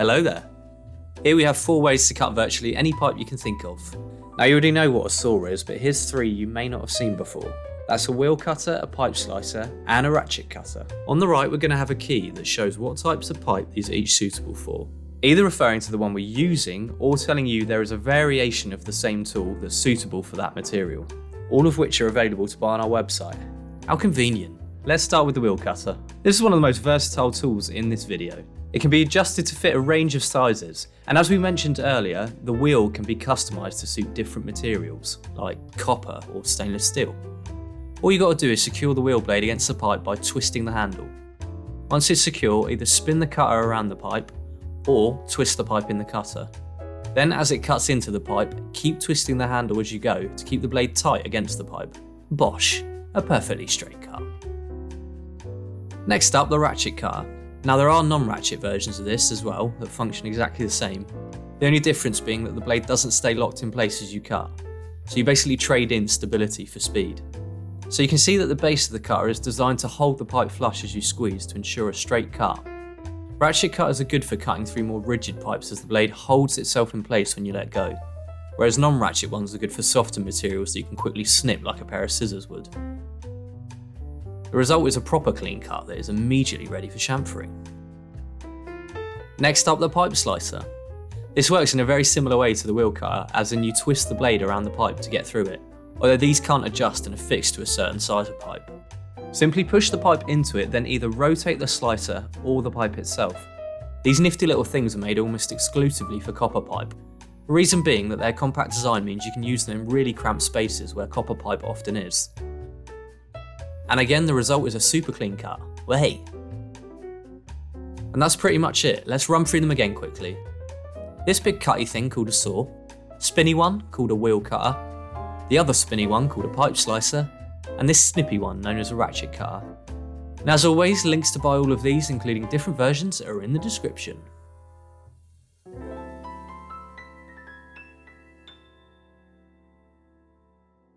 Hello there. Here we have 4 ways to cut virtually any pipe you can think of. Now you already know what a saw is, but here's 3 you may not have seen before. That's a wheel cutter, a pipe slicer, and a ratchet cutter. On the right we're going to have a key that shows what types of pipe these are each suitable for, either referring to the one we're using or telling you there is a variation of the same tool that's suitable for that material, all of which are available to buy on our website. How convenient. Let's start with the wheel cutter. This is one of the most versatile tools in this video. It can be adjusted to fit a range of sizes, and as we mentioned earlier, the wheel can be customised to suit different materials, like copper or stainless steel. All you got to do is secure the wheel blade against the pipe by twisting the handle. Once it's secure, either spin the cutter around the pipe, or twist the pipe in the cutter. Then as it cuts into the pipe, keep twisting the handle as you go to keep the blade tight against the pipe. Bosh, a perfectly straight cut. Next up, the ratchet cutter. Now there are non-ratchet versions of this as well that function exactly the same, the only difference being that the blade doesn't stay locked in place as you cut, so you basically trade in stability for speed. So you can see that the base of the cutter is designed to hold the pipe flush as you squeeze to ensure a straight cut. Ratchet cutters are good for cutting through more rigid pipes as the blade holds itself in place when you let go, whereas non-ratchet ones are good for softer materials that you can quickly snip like a pair of scissors would. The result is a proper clean cut that is immediately ready for chamfering. Next up, the pipe slicer. This works in a very similar way to the wheel cutter, as in you twist the blade around the pipe to get through it, although these can't adjust and are fixed to a certain size of pipe. Simply push the pipe into it, then either rotate the slicer or the pipe itself. These nifty little things are made almost exclusively for copper pipe, the reason being that their compact design means you can use them in really cramped spaces where copper pipe often is. And again, the result is a super clean cut. Well, hey. And that's pretty much it. Let's run through them again quickly. This big cutty thing called a saw, spinny one called a wheel cutter, the other spinny one called a pipe slicer, and this snippy one known as a ratchet cutter. And as always, links to buy all of these, including different versions, are in the description.